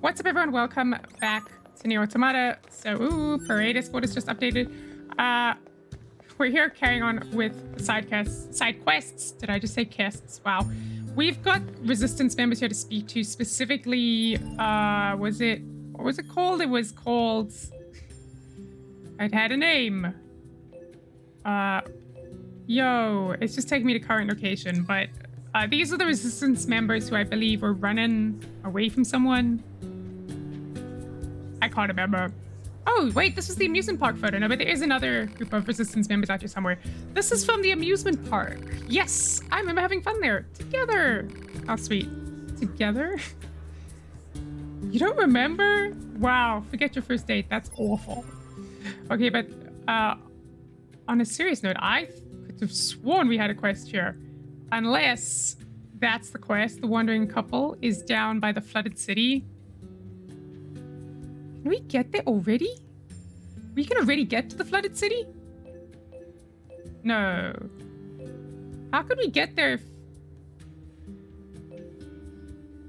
What's up, everyone? Welcome back to NieR Automata. So, parade escort is just updated. We're here carrying on with side quests. Did I just say quests? Wow. We've got resistance members here to speak to. Specifically, what was it called? It was called... It had a name. It's just taking me to current location, but these are the resistance members who I believe were running away from someone. I can't remember. Oh, wait, this was the amusement park photo. No, but there is another group of resistance members out here somewhere. This is from the amusement park. Yes, I remember having fun there. Together. How sweet. Together? You don't remember? Wow, forget your first date. That's awful. Okay, but on a serious note, I could have sworn we had a quest here. Unless that's the quest. The wandering couple is down by the flooded city. Can we get there already? We can already get to the flooded city? No. How could we get there?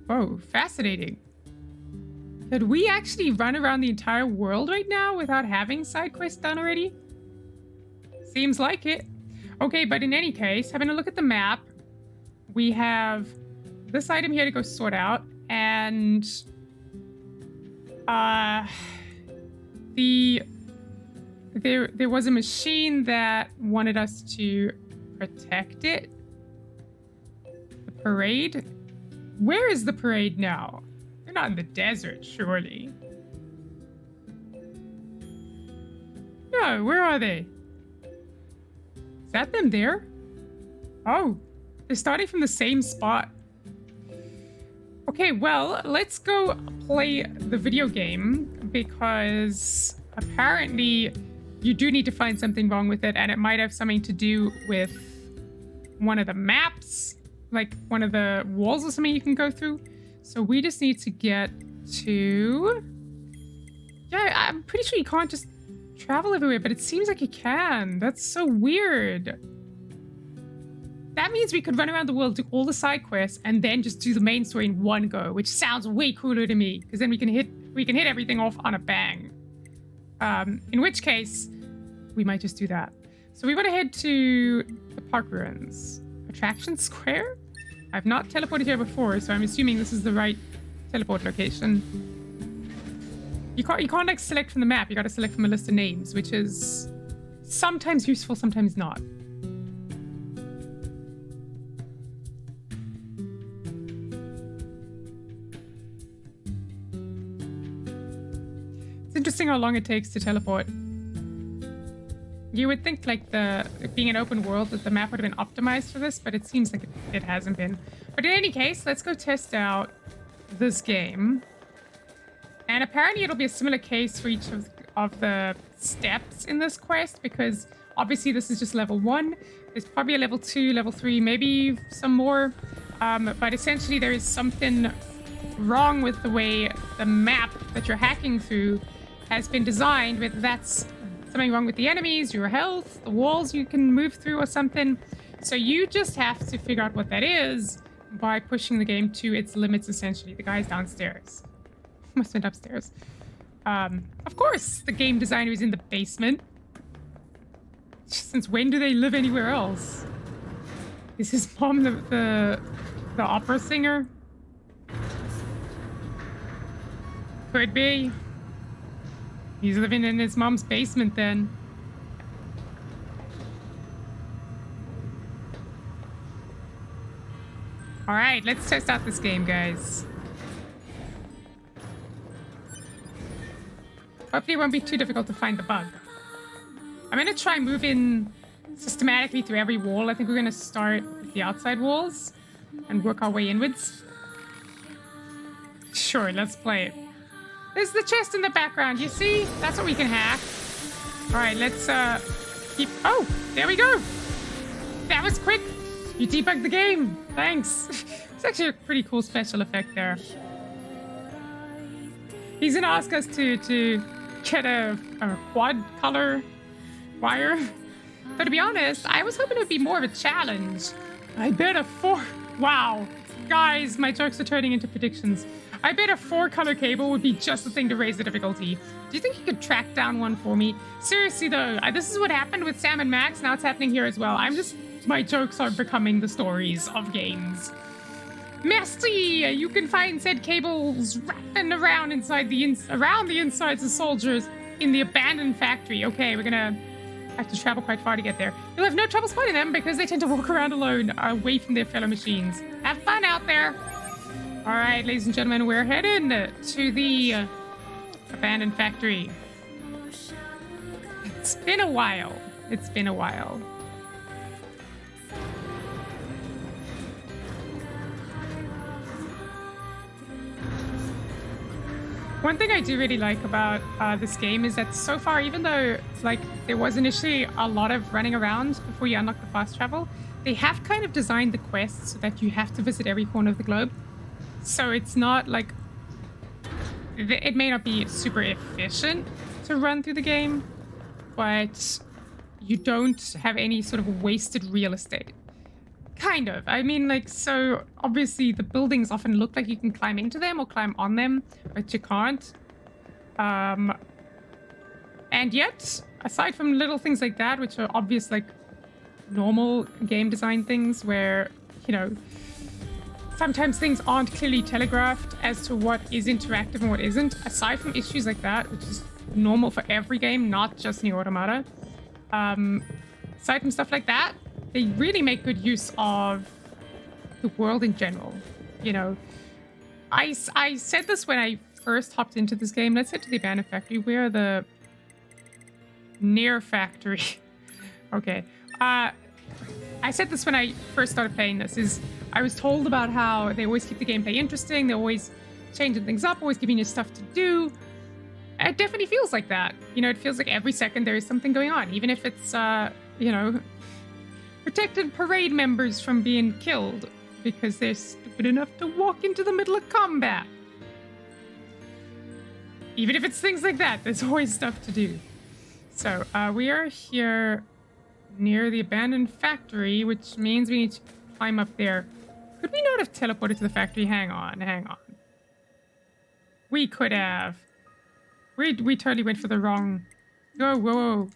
Oh, fascinating. Could we actually run around the entire world right now without having side quests done already? Seems like it. Okay, but in any case, having a look at the map, we have this item here to go sort out, and there was a machine that wanted us to protect it. The parade? Where is the parade now? They're not in the desert, surely. No, where are they? Is that them there? Oh, they're starting from the same spot. Okay, well, let's go play the video game, because apparently you do need to find something wrong with it, and it might have something to do with one of the maps, like one of the walls or something you can go through. So we just need to get to... Yeah, I'm pretty sure you can't just travel everywhere, but it seems like you can. That's so weird. That means we could run around the world, do all the side quests, and then just do the main story in one go, which sounds way cooler to me, because then we can hit everything off on a bang. In which case, we might just do that. So we want to head to the park ruins. Attraction Square? I've not teleported here before, so I'm assuming this is the right teleport location. You can't like select from the map. You got to select from a list of names, which is sometimes useful, sometimes not. It's interesting how long it takes to teleport. You would think, like, being an open world, that the map would have been optimized for this, but it seems like it hasn't been. But in any case, let's go test out this game. And apparently it'll be a similar case for each of the steps in this quest, because obviously this is just level 1. There's probably a level 2, level 3, maybe some more. But essentially there is something wrong with the way the map that you're hacking through has been designed, whether that's something wrong with the enemies, your health, the walls you can move through or something. So you just have to figure out what that is by pushing the game to its limits, essentially. The guy's downstairs. Must went upstairs. Of course, the game designer is in the basement. Since when do they live anywhere else? Is his mom the opera singer? Could be. He's living in his mom's basement then. All right, let's test out this game, guys. Hopefully it won't be too difficult to find the bug. I'm going to try moving systematically through every wall. I think we're going to start with the outside walls and work our way inwards. Sure, let's play it. There's the chest in the background, you see? That's what we can hack. All right, let's keep... Oh, there we go. That was quick. You debugged the game. Thanks. It's actually a pretty cool special effect there. He's gonna ask us to get a quad color wire. But to be honest, I was hoping it would be more of a challenge. I bet a 4... Wow. Guys, my jokes are turning into predictions. I bet a 4-color cable would be just the thing to raise the difficulty. Do you think you could track down one for me? Seriously though, this is what happened with Sam and Max. Now it's happening here as well. My jokes are becoming the stories of games. Merci! You can find said cables wrapping around inside around the insides of soldiers in the abandoned factory. Okay, we're gonna have to travel quite far to get there. You'll have no trouble spotting them because they tend to walk around alone, away from their fellow machines. Have fun out there! Alright, ladies and gentlemen, we're heading to the abandoned factory. It's been a while. It's been a while. One thing I do really like about this game is that so far, even though like there was initially a lot of running around before you unlock the fast travel, they have kind of designed the quests so that you have to visit every corner of the globe. So it's not like... It may not be super efficient to run through the game, but you don't have any sort of wasted real estate. Kind of. I mean, like, so obviously the buildings often look like you can climb into them or climb on them, but you can't. And yet, aside from little things like that, which are obvious, like, normal game design things where, you know, sometimes things aren't clearly telegraphed as to what is interactive and what isn't, aside from issues like that, which is normal for every game, not just NieR Automata. Aside from stuff like that, they really make good use of the world in general. You know, I said this when I first hopped into this game. Let's head to the abandoned factory. Where are the NieR factory? Okay. I said this when I first started playing this, is I was told about how they always keep the gameplay interesting. They're always changing things up, always giving you stuff to do. It definitely feels like that. You know, it feels like every second there is something going on, even if it's, you know, protecting parade members from being killed because they're stupid enough to walk into the middle of combat. Even if it's things like that, there's always stuff to do. So, we are here near the abandoned factory, which means we need to climb up there. Could we not have teleported to the factory? Hang on, hang on. We could have. We totally went for the wrong... Whoa, whoa, whoa.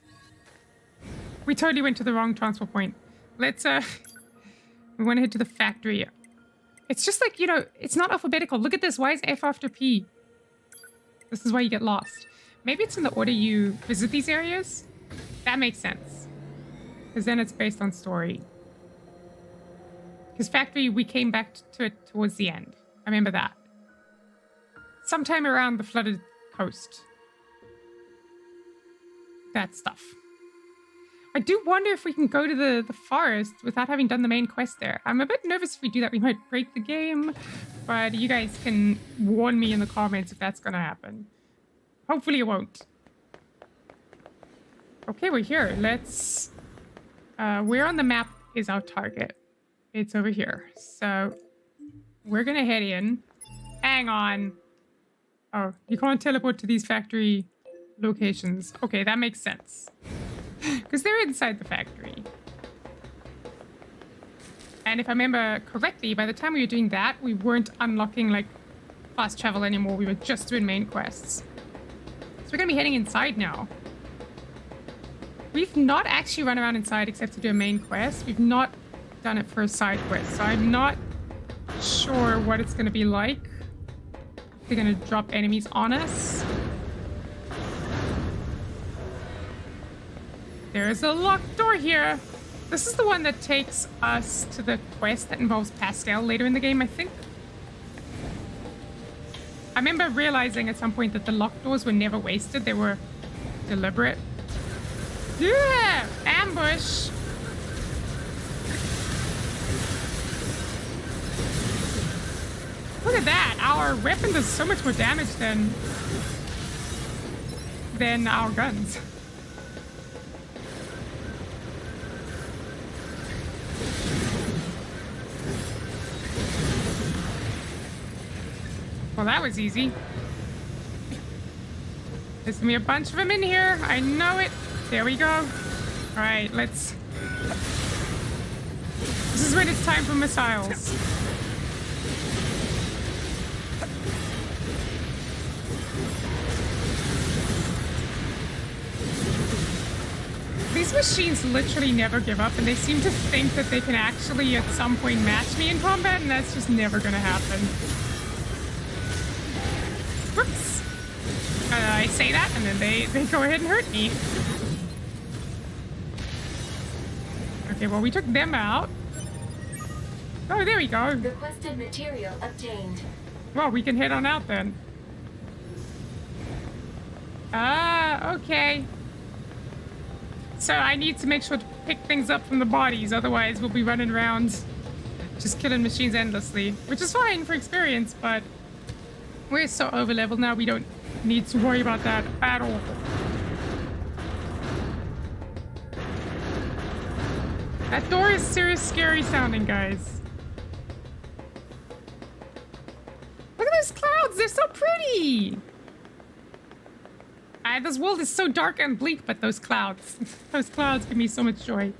We totally went to the wrong transport point. Let's, we want to head to the factory. It's just like, you know, it's not alphabetical. Look at this. Why is F after P? This is why you get lost. Maybe it's in the order you visit these areas? That makes sense. Because then it's based on story. Because factory, we came back to it towards the end. I remember that. Sometime around the flooded coast. That stuff. I do wonder if we can go to the forest without having done the main quest there. I'm a bit nervous if we do that, we might break the game. But you guys can warn me in the comments if that's going to happen. Hopefully it won't. Okay, we're here. Let's... where on the map is our target? It's over here. So, we're going to head in. Hang on. Oh, you can't teleport to these factory locations. Okay, that makes sense. Because they're inside the factory. And if I remember correctly, by the time we were doing that, we weren't unlocking, like, fast travel anymore. We were just doing main quests. So we're going to be heading inside now. We've not actually run around inside except to do a main quest. We've not done it for a side quest. So I'm not sure what it's going to be like. If they're going to drop enemies on us. There's a locked door here. This is the one that takes us to the quest that involves Pascal later in the game, I think. I remember realizing at some point that the locked doors were never wasted. They were deliberate. Yeah! Ambush! Look at that! Our weapon does so much more damage than our guns. Well, that was easy. There's gonna be a bunch of them in here. I know it. There we go. All right, let's... This is when it's time for missiles. machines literally never give up, and they seem to think that they can actually at some point match me in combat, and that's just never gonna happen. Whoops. I say that, and then they go ahead and hurt me. Okay, well, we took them out. Oh, there we go. Requested material obtained. Well, we can head on out then. Ah, okay. So I need to make sure to pick things up from the bodies, otherwise we'll be running around just killing machines endlessly, which is fine for experience, but we're so over-leveled now we don't need to worry about that at all. That door is serious scary sounding, guys. Look at those clouds, they're so pretty! This world is so dark and bleak, but those clouds give me so much joy.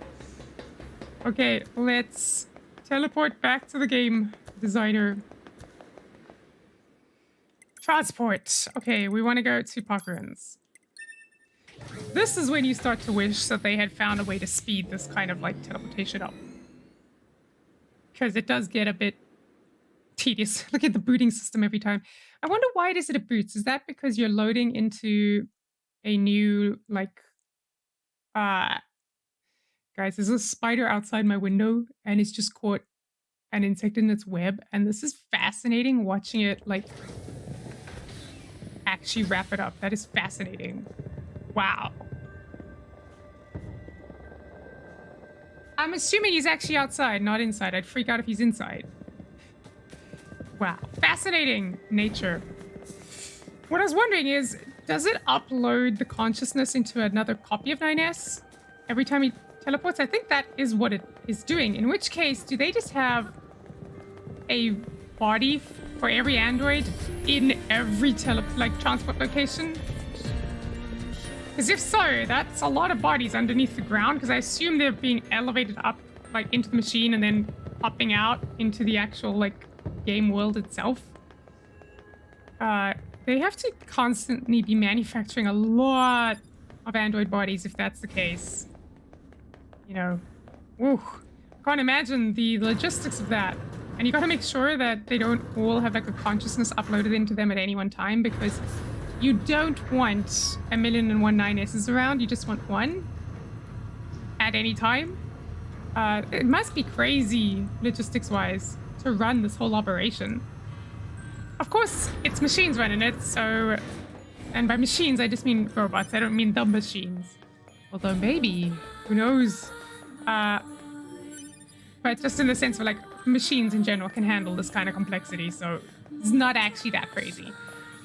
Okay, let's teleport back to the game designer. Transport. Okay, we want to go to Parkrun's. This is when you start to wish that they had found a way to speed this kind of like teleportation up. Because it does get a bit tedious. Look at the booting system every time. I wonder why it boots. Is that because you're loading into a new, like, guys, there's a spider outside my window and it's just caught an insect in its web, and this is fascinating watching it, like, actually wrap it up. That is fascinating. Wow. I'm assuming he's actually outside, not inside. I'd freak out if he's inside. Wow. Fascinating nature. What I was wondering is, does it upload the consciousness into another copy of 9S every time he teleports? I think that is what it is doing. In which case, do they just have a body for every android in every transport location? Because if so, that's a lot of bodies underneath the ground, because I assume they're being elevated up, like, into the machine and then popping out into the actual, like, game world itself. They have to constantly be manufacturing a lot of android bodies if that's the case. You know, woo. Can't imagine the logistics of that. And you gotta make sure that they don't all have like a consciousness uploaded into them at any one time, because you don't want 1,000,001 9S's around, you just want one at any time. It must be crazy logistics-wise to run this whole operation. Of course, it's machines running it, so... And by machines, I just mean robots. I don't mean dumb machines. Although maybe, who knows? But just in the sense of, like, machines in general can handle this kind of complexity, so it's not actually that crazy.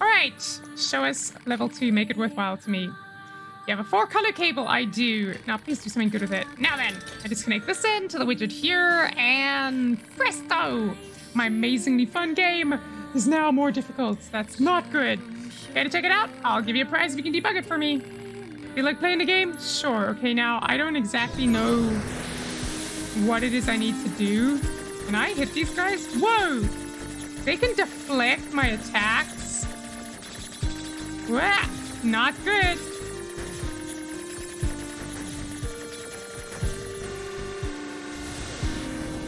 Alright, show us level 2, make it worthwhile to me. You have a 4-color cable, I do. Now please do something good with it. Now then, I disconnect this end to the widget here, and presto! My amazingly fun game is now more difficult. That's not good. Care to check it out? I'll give you a prize if you can debug it for me. Feel like playing the game? Sure. Okay, now I don't exactly know what it is I need to do. Can I hit these guys? Whoa! They can deflect my attacks. Wah! Not good.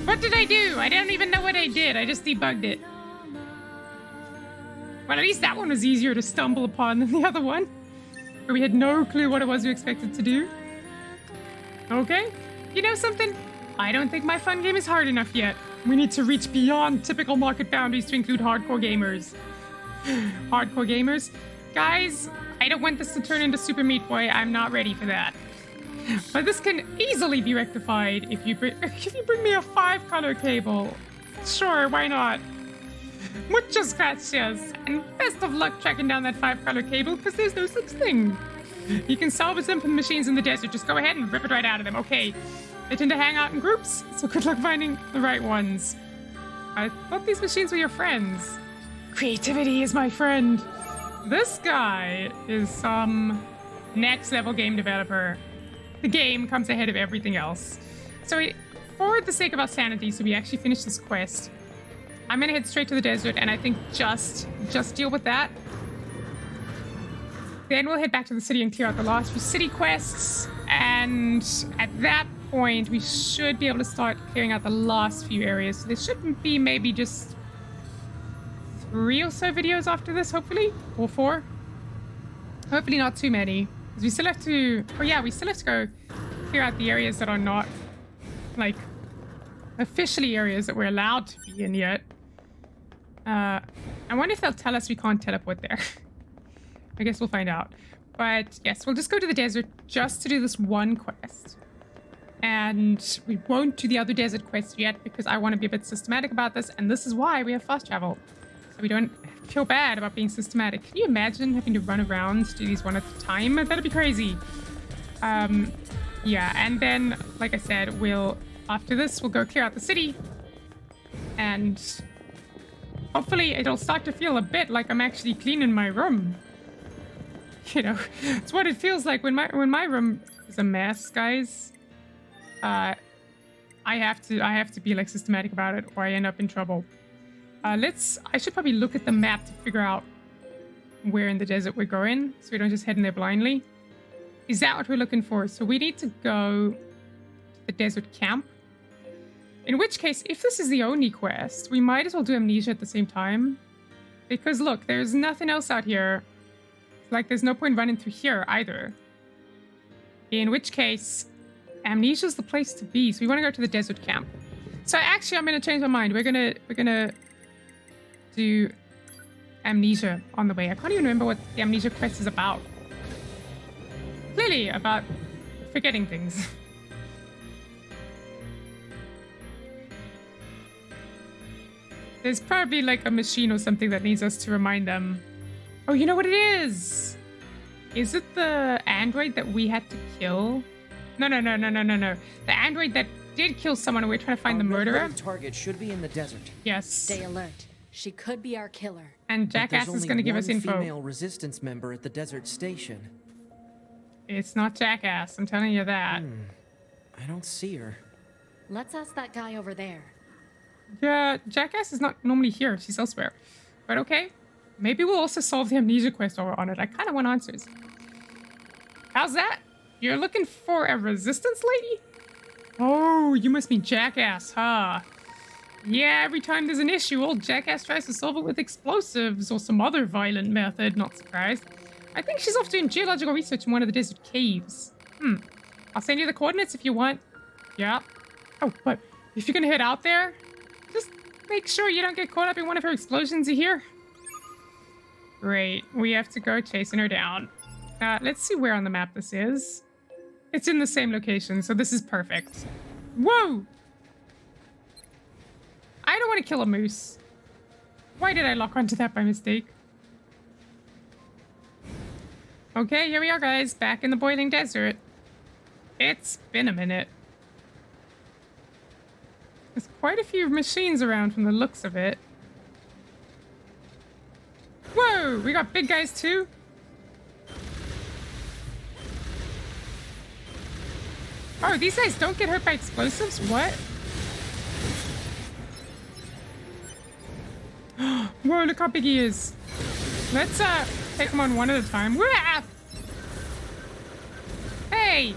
What did I do? I don't even know what I did. I just debugged it. Well, at least that one was easier to stumble upon than the other one, where we had no clue what it was we expected to do. Okay. You know something? I don't think my fun game is hard enough yet. We need to reach beyond typical market boundaries to include hardcore gamers. Hardcore gamers? Guys, I don't want this to turn into Super Meat Boy. I'm not ready for that. But this can easily be rectified if you bring me a 5-color cable. Sure, why not? Muchas gracias, and best of luck tracking down that 5-color cable, because there's no such thing. You can salvage them from the machines in the desert. Just go ahead and rip it right out of them. Okay, they tend to hang out in groups, so good luck finding the right ones. I thought these machines were your friends. Creativity is my friend. This guy is some next-level game developer. The game comes ahead of everything else. So for the sake of our sanity, so we actually finish this quest, I'm gonna head straight to the desert, and I think just deal with that. Then we'll head back to the city and clear out the last few city quests, And at that point, we should be able to start clearing out the last few areas. So there shouldn't be maybe just 3 or so videos after this, hopefully, or 4. Hopefully not too many, because we still have to. Oh yeah, we still have to go clear out the areas that are not like officially areas that we're allowed to be in yet. I wonder if they'll tell us we can't teleport there. I guess we'll find out. But yes, we'll just go to the desert just to do this one quest. And we won't do the other desert quest yet because I want to be a bit systematic about this. And this is why we have fast travel. So we don't feel bad about being systematic. Can you imagine having to run around, do these one at a time? That'd be crazy. Yeah, and then, like I said, after this, we'll go clear out the city. And hopefully it'll start to feel a bit like I'm actually cleaning my room. You know, it's what it feels like when my room is a mess, guys. I have to be like systematic about it, or I end up in trouble. I should probably look at the map to figure out where in the desert we're going, so we don't just head in there blindly. Is that what we're looking for? So we need to go to the desert camp. In which case, if this is the only quest, we might as well do Amnesia at the same time. Because look, there's nothing else out here. Like, there's no point running through here either. In which case, Amnesia's the place to be. So we want to go to the desert camp. So actually, I'm going to change my mind. We're gonna do Amnesia on the way. I can't even remember what the Amnesia quest is about. Clearly about forgetting things. There's probably like a machine or something that needs us to remind them. Oh, you know what it is? Is it the android that we had to kill? No. The android that did kill someone and we're trying to find the murderer. The target should be in the desert. Yes. Stay alert. She could be our killer. And Jackass is going to give us info. There's only one female resistance member at the desert station. It's not Jackass, I'm telling you that. I don't see her. Let's ask that guy over there. Yeah, Jackass is not normally here. She's elsewhere. But okay. Maybe we'll also solve the Amnesia quest while we're on it. I kind of want answers. How's that? You're looking for a resistance lady? Oh, you must mean Jackass, huh? Yeah, every time there's an issue, old Jackass tries to solve it with explosives or some other violent method. Not surprised. I think she's off doing geological research in one of the desert caves. I'll send you the coordinates if you want. Yeah. Oh, but if you're gonna head out there, just make sure you don't get caught up in one of her explosions, you hear? Great. We have to go chasing her down. Let's see where on the map this is. It's in the same location, so this is perfect. Whoa! I don't want to kill a moose. Why did I lock onto that by mistake? Okay, here we are, guys. Back in the boiling desert. It's been a minute. There's quite a few machines around from the looks of it. Whoa! We got big guys too? Oh, these guys don't get hurt by explosives? What? Whoa, look how big he is. Let's take him on one at a time. Wah! Hey!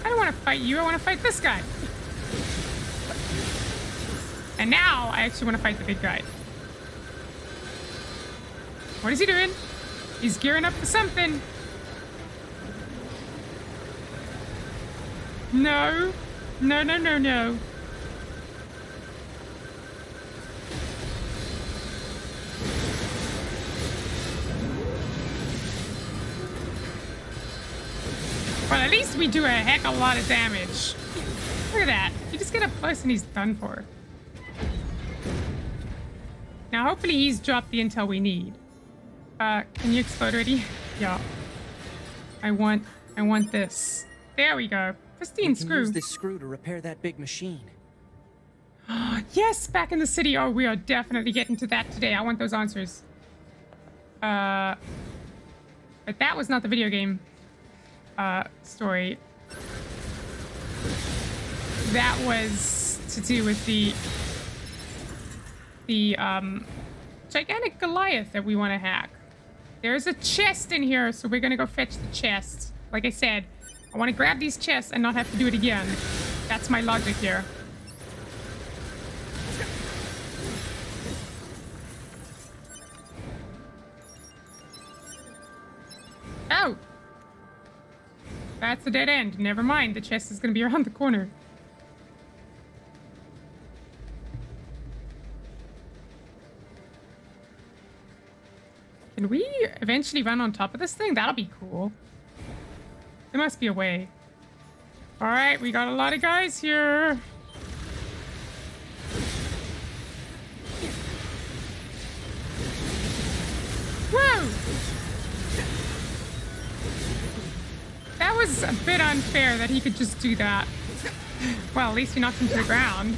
I don't want to fight you, I want to fight this guy. And now I actually want to fight the big guy. What is he doing? He's gearing up for something. No. No. Well, at least we do a heck of a lot of damage. Look at that. You just get up close and he's done for. Now, hopefully he's dropped the intel we need. Can you explode already? Yeah. I want this. There we go. Pristine screw. Use this screw to repair that big machine. Yes, back in the city. Oh, we are definitely getting to that today. I want those answers. But that was not the video game story. That was to do with the gigantic Goliath that we want to hack. There's a chest in here, so we're gonna go fetch the chest. Like I said, I want to grab these chests and not have to do it again. That's my logic here. Oh! That's a dead end. Never mind. The chest is going to be around the corner. Can we eventually run on top of this thing? That'll be cool. There must be a way. Alright, we got a lot of guys here. Whoa! That was a bit unfair that he could just do that. Well, at least we knocked him to the ground.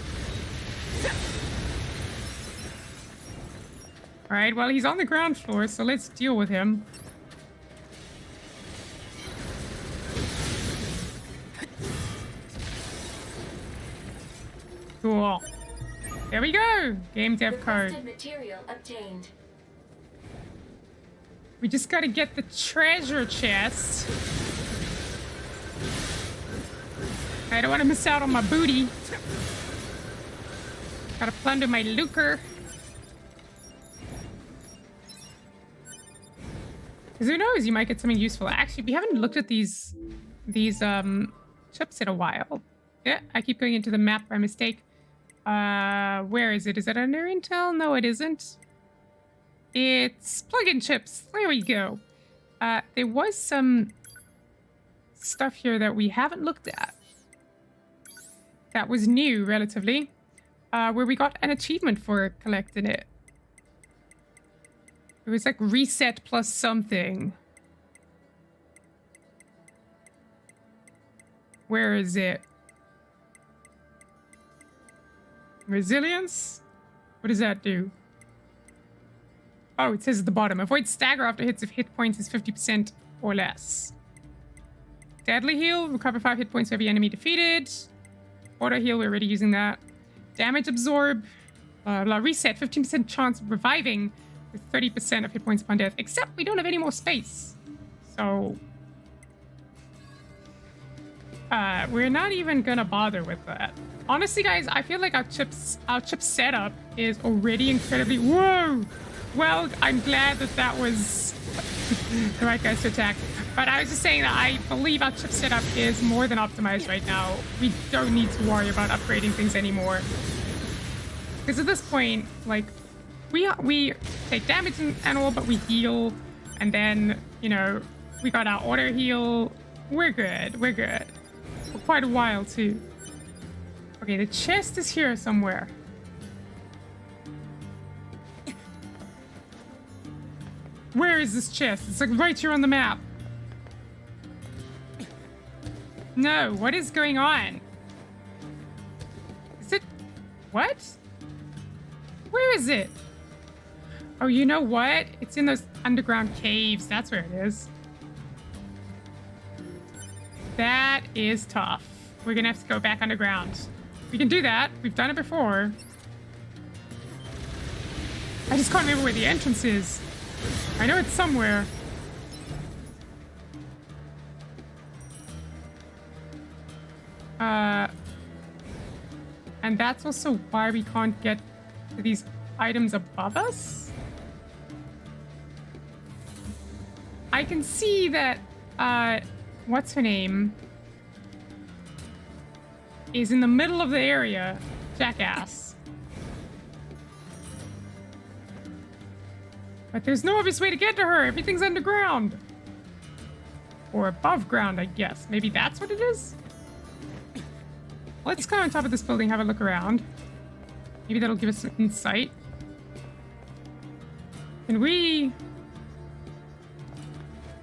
Alright, well, he's on the ground floor, so let's deal with him. Cool. There we go. Game dev code. Material obtained. We just gotta get the treasure chest. I don't want to miss out on my booty. Gotta plunder my lucre. Because who knows, you might get something useful. Actually, we haven't looked at these chips in a while. Yeah, I keep going into the map by mistake. Where is it? Is it under Intel? No, it isn't. It's plug-in chips. There we go. There was some stuff here that we haven't looked at. That was new, relatively. Where we got an achievement for collecting it. It was like reset plus something. Where is it? Resilience? What does that do? Oh, it says at the bottom. Avoid stagger after hits if hit points is 50% or less. Deadly heal. Recover 5 hit points for every enemy defeated. Auto heal. We're already using that. Damage absorb. Reset. 15% chance of reviving with 30% of hit points upon death. Except we don't have any more space. So... we're not even gonna bother with that. Honestly, guys, I feel like our chip setup is already incredibly... Whoa! Well, I'm glad that was the right guys to attack. But I was just saying that I believe our chip setup is more than optimized right now. We don't need to worry about upgrading things anymore. Because at this point, like, we take damage and all, but we heal. And then, you know, we got our auto heal. We're good. We're good. For quite a while, too. Okay, the chest is here somewhere. Where is this chest? It's like right here on the map. No, what is going on? Is it... What? Where is it? Oh, you know what? It's in those underground caves. That's where it is. That is tough. We're gonna have to go back underground. We can do that. We've done it before. I just can't remember where the entrance is. I know it's somewhere. And that's also why we can't get to these items above us. I can see that, what's her name? Is in the middle of the area. Jackass. But there's no obvious way to get to her. Everything's underground. Or above ground, I guess. Maybe that's what it is? Let's go on top of this building, have a look around. Maybe that'll give us some insight. Can we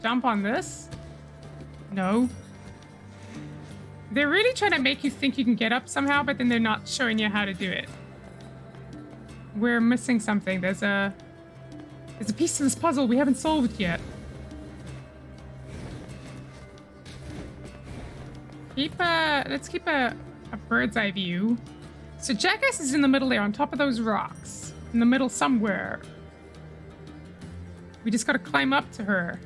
jump on this? No. They're really trying to make you think you can get up somehow, but then they're not showing you how to do it. We're missing something. There's a piece to this puzzle we haven't solved yet. Let's keep a bird's eye view. So Jackass is in the middle there, on top of those rocks. In the middle somewhere. We just gotta climb up to her.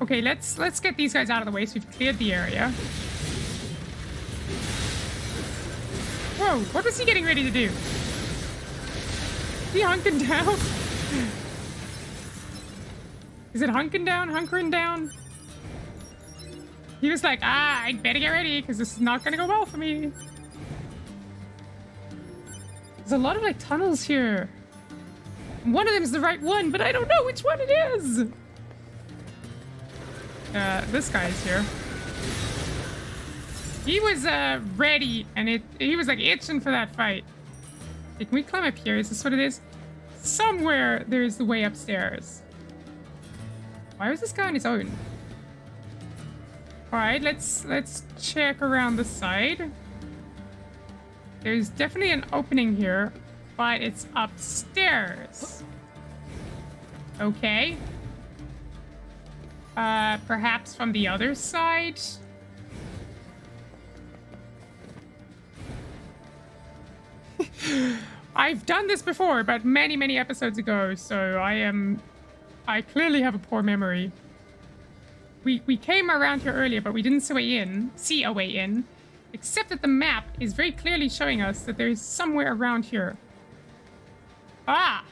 Okay, let's get these guys out of the way so we've cleared the area. Whoa, what was he getting ready to do? Is he hunking down? Is it hunking down? Hunkering down? He was like, I'd better get ready because this is not going to go well for me. There's a lot of like tunnels here. One of them is the right one, but I don't know which one it is. This guy's here. He was ready, and he was like itching for that fight. Okay, can we climb up here? Is this what it is? Somewhere there's the way upstairs. Why was this guy on his own? All right, let's check around the side. There's definitely an opening here, but it's upstairs. Okay. Perhaps from the other side? I've done this before, but many, many episodes ago, so I clearly have a poor memory. We came around here earlier, but we didn't see a way in, except that the map is very clearly showing us that there's somewhere around here. Ah!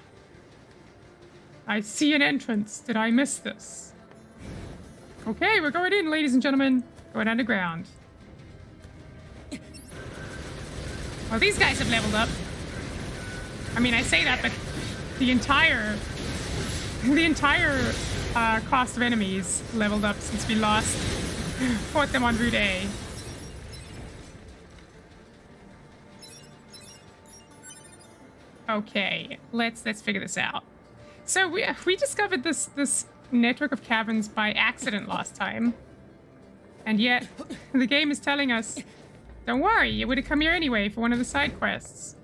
I see an entrance. Did I miss this? Okay, we're going in, ladies and gentlemen. Going underground. Well, these guys have leveled up. I mean, I say that, but the entire cost of enemies leveled up since we last fought them on Route A. Okay, let's figure this out. So we discovered this network of caverns by accident last time, and yet the game is telling us, don't worry, you would have come here anyway for one of the side quests.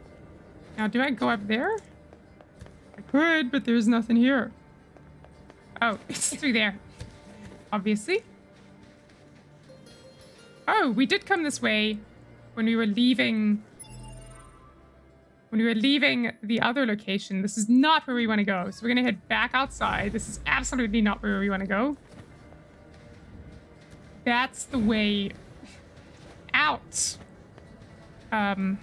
Now, do I go up there? I could, but there's nothing here. Oh, it's through there, obviously. Oh, we did come this way when we were leaving. When we were leaving the other location. This is not where we want to go. So we're going to head back outside. This is absolutely not where we want to go. That's the way out. Of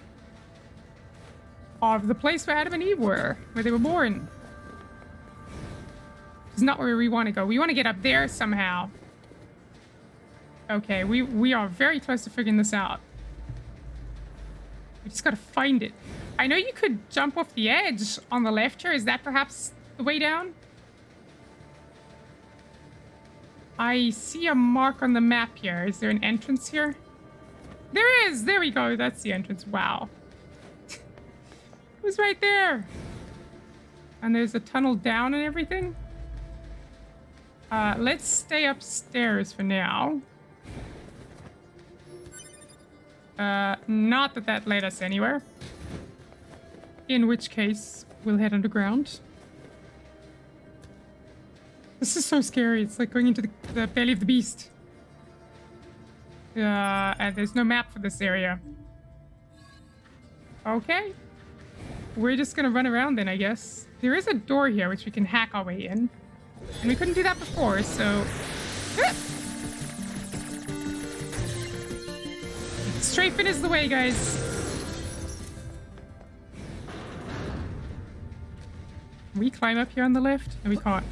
the place where Adam and Eve were. Where they were born. It's not where we want to go. We want to get up there somehow. Okay, we are very close to figuring this out. We just gotta find it. I know you could jump off the edge on the left here. Is that perhaps the way down? I see a mark on the map here. Is there an entrance here? There is! There we go. That's the entrance. Wow. It was right there. And there's a tunnel down and everything. Let's stay upstairs for now. Not that led us anywhere. In which case, we'll head underground. This is so scary. It's like going into the belly of the beast. And there's no map for this area. Okay. We're just gonna run around then, I guess. There is a door here which we can hack our way in. And we couldn't do that before, so... Strafing is the way, guys. Can we climb up here on the left? No, we can't.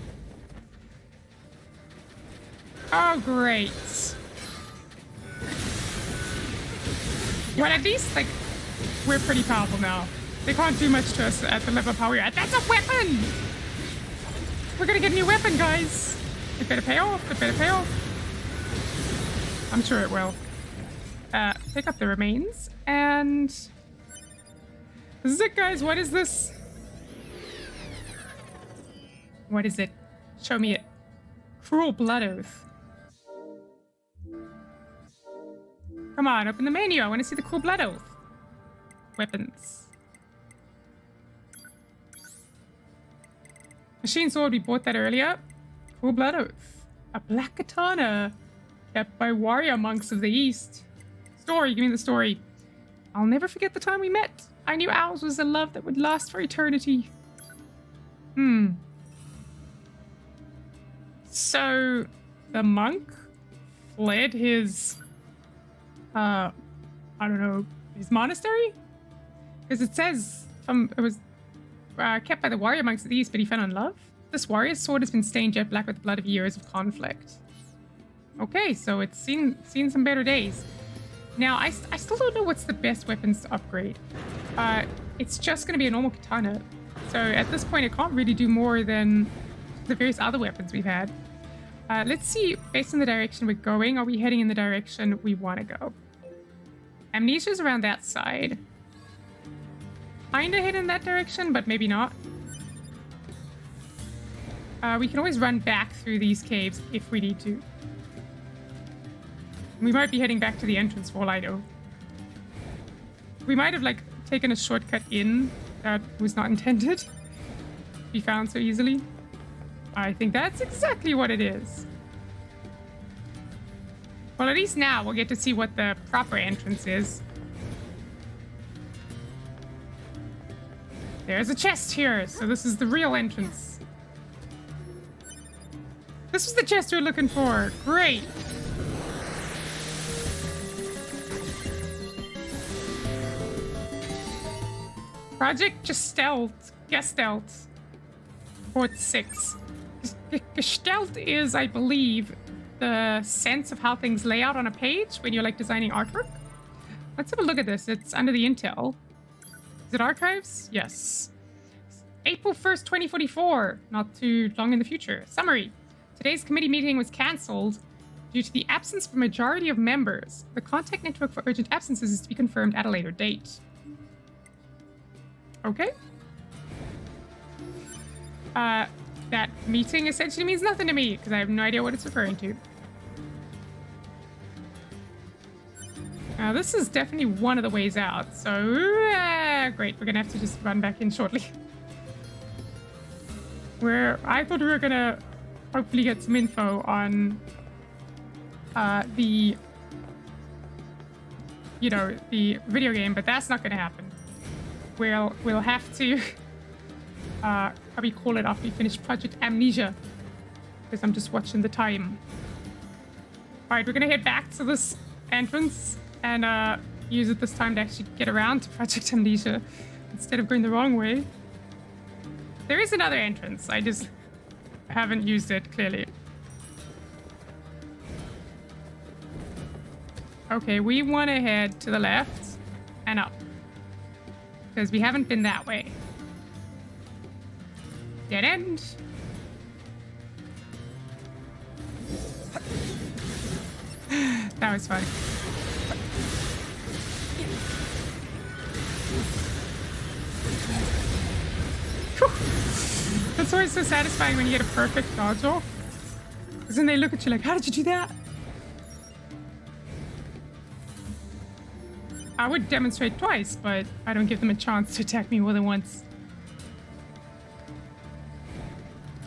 Oh, great. Well, at least, like, we're pretty powerful now. They can't do much to us at the level of power we're at. That's a weapon! We're gonna get a new weapon, guys. It better pay off. It better pay off. I'm sure it will. Pick up the remains, and... This is it, guys. What is this? What is it? Show me it. Cruel Blood Oath. Come on, open the menu. I want to see the Cruel Blood Oath. Weapons. Machine sword, we bought that earlier. Cruel Blood Oath. A black katana kept by warrior monks of the East. Story, give me the story. I'll never forget the time we met. I knew ours was a love that would last for eternity. So, the monk fled his, I don't know, his monastery? Because it says it was kept by the warrior monks of the east, but he fell in love. This warrior's sword has been stained jet black with the blood of years of conflict. Okay, so it's seen some better days. Now, I still don't know what's the best weapons to upgrade. It's just going to be a normal katana. So at this point, it can't really do more than the various other weapons we've had. Let's see, based on the direction we're going, are we heading in the direction we want to go? Amnesia's around that side. Kinda head in that direction, but maybe not. We can always run back through these caves if we need to. We might be heading back to the entrance for all I know. We might have, like, taken a shortcut in that was not intended to be found so easily. I think that's exactly what it is. Well, at least now we'll get to see what the proper entrance is. There's a chest here, so this is the real entrance. This was the chest we were looking for. Great. Project Gestalt. Port 6. Gestalt is, I believe, the sense of how things lay out on a page when you're, like, designing artwork. Let's have a look at this. It's under the intel. Is it archives? Yes. April 1st, 2044. Not too long in the future. Summary. Today's committee meeting was cancelled due to the absence of a majority of members. The contact network for urgent absences is to be confirmed at a later date. Okay. That meeting essentially means nothing to me because I have no idea what it's referring to. Now, this is definitely one of the ways out, so great. We're gonna have to just run back in shortly. I thought we were gonna hopefully get some info on the video game, but that's not gonna happen. We'll have to probably call it after we finish Project Amnesia, because I'm just watching the time. All right, we're gonna head back to this entrance and use it this time to actually get around to Project Amnesia instead of going the wrong way. There is another entrance. I just haven't used it, clearly. Okay, we want to head to the left and up, because we haven't been that way. Dead end. That was fun. Whew. That's always so satisfying when you get a perfect dodge off. Because then they look at you like, how did you do that? I would demonstrate twice, but I don't give them a chance to attack me more than once.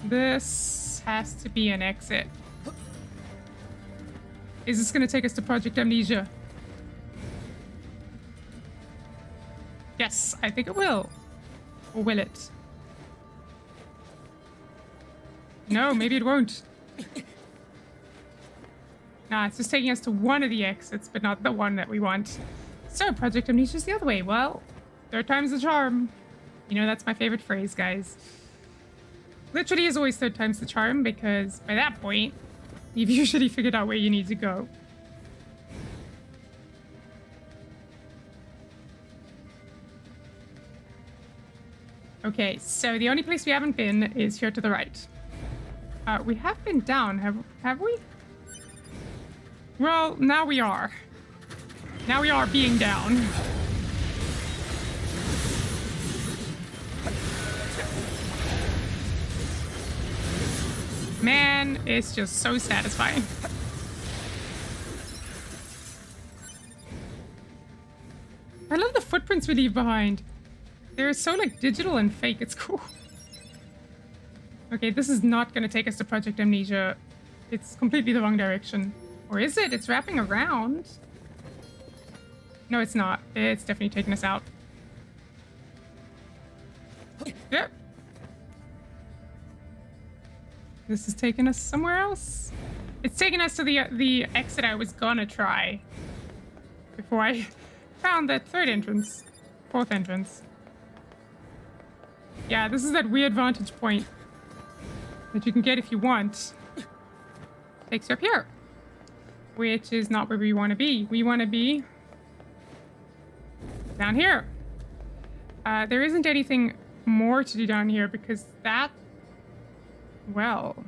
This has to be an exit. Is this going to take us to Project Amnesia? Yes, I think it will. Or will it? No, maybe it won't. Nah, it's just taking us to one of the exits, but not the one that we want. So, Project Amnesia's the other way. Well, third time's the charm. You know, that's my favorite phrase, guys. Literally is always third time's the charm, because by that point, you've usually figured out where you need to go. Okay, so the only place we haven't been is here to the right. We have been down, have we? Well, now we are. Now we are being down. Man, it's just so satisfying. I love the footprints we leave behind. They're so, like, digital and fake. It's cool. Okay, this is not going to take us to Project Amnesia. It's completely the wrong direction. Or is it? It's wrapping around. No, it's not. It's definitely taking us out. Yep. This is taking us somewhere else. It's taking us to the exit I was gonna try before I found that fourth entrance. Yeah, this is that weird vantage point that you can get if you want. Takes you up here, which is not where we want to be. We want to be down here. There isn't anything more to do down here because that, well,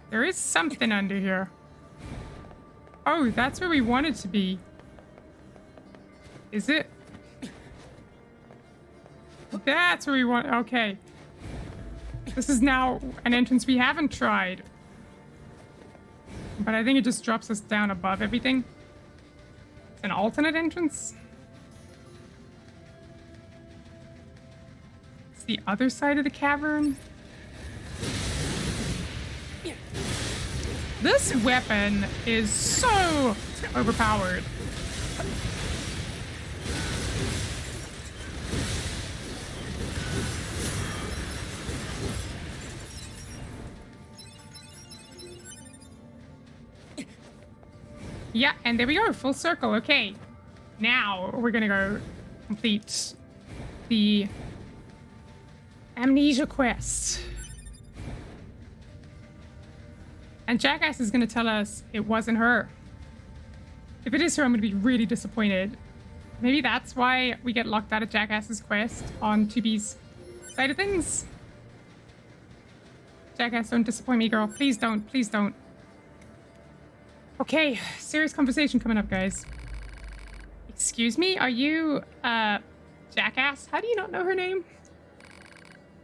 there is something under here. Oh, that's where we wanted to be. Is it? That's where we want. Okay. This is now an entrance we haven't tried. But I think it just drops us down above everything. It's an alternate entrance. It's the other side of the cavern. This weapon is so overpowered. Yeah, and there we go, full circle. Okay, now we're gonna go complete the Amnesia quest. And Jackass is gonna tell us it wasn't her. If it is her, I'm gonna be really disappointed. Maybe that's why we get locked out of Jackass's quest on Tues' side of things. Jackass, don't disappoint me, girl. Please don't, please don't. Okay, serious conversation coming up, guys. Excuse me, are you, Jackass? How do you not know her name?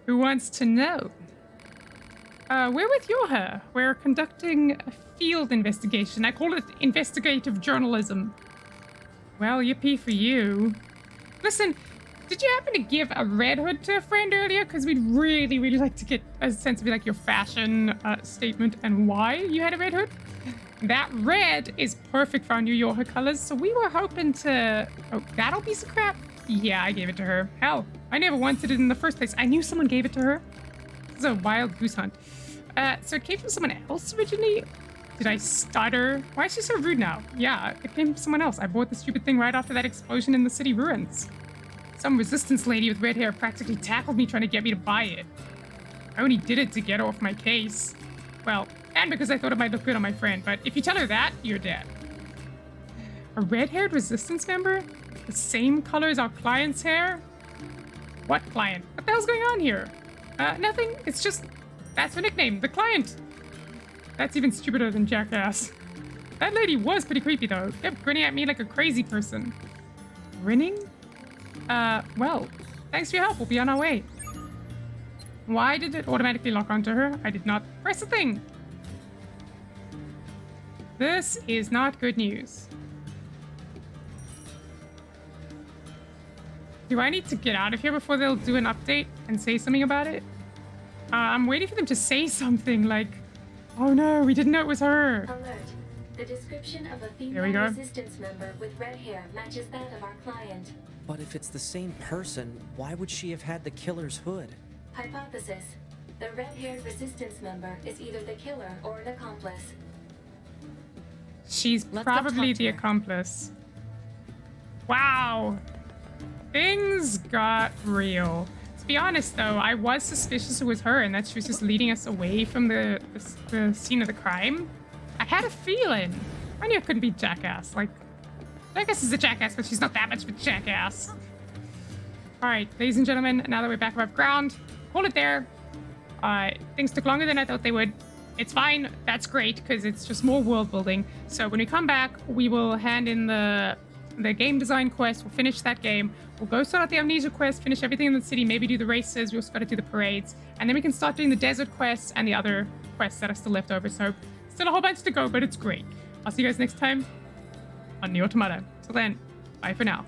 Who wants to know? We're with YoRHa. We're conducting a field investigation. I call it investigative journalism. Well, yippee for you. Listen, did you happen to give a red hood to a friend earlier? Because we'd really, really like to get a sense of like your fashion statement and why you had a red hood. That red is perfect for our new YoRHa colors, so we were hoping to... Oh, that old piece of crap? Yeah, I gave it to her. Hell, I never wanted it in the first place. I knew someone gave it to her. This is a wild goose hunt. So it came from someone else originally? Did I stutter? Why is she so rude now? Yeah, it came from someone else. I bought the stupid thing right after that explosion in the city ruins. Some resistance lady with red hair practically tackled me trying to get me to buy it. I only did it to get her off my case. Well, and because I thought it might look good on my friend, but if you tell her that, you're dead. A red-haired resistance member? The same color as our client's hair? What client? What the hell's going on here? Nothing. It's just... That's her nickname, the client. That's even stupider than Jackass. That lady was pretty creepy, though. Kept grinning at me like a crazy person. Grinning? Well, thanks for your help. We'll be on our way. Why did it automatically lock onto her? I did not press a thing. This is not good news. Do I need to get out of here before they'll do an update and say something about it? I'm waiting for them to say something like, oh no, we didn't know it was her. Alert. The description of a There we female go. resistance member with red hair matches that of our client. But if it's the same person, why would she have had the killer's hood? Hypothesis. The red-haired resistance member is either the killer or an accomplice. She's Let's go probably talk to the her. accomplice. Wow. Things got real. To be honest, though, I was suspicious it was her and that she was just leading us away from the scene of the crime. I had a feeling. I knew it couldn't be Jackass. Like, Jackass is a jackass, but she's not that much of a jackass. All right, ladies and gentlemen, now that we're back above ground, hold it there. Things took longer than I thought they would. It's fine. That's great, because it's just more world building. So when we come back, we will hand in the game design quest. We'll finish that game. We'll go start out the Amnesia quest, finish everything in the city, maybe do the races. We also got to do the parades. And then we can start doing the desert quests and the other quests that are still left over. So still a whole bunch to go, but it's great. I'll see you guys next time on the Automata. Till then, bye for now.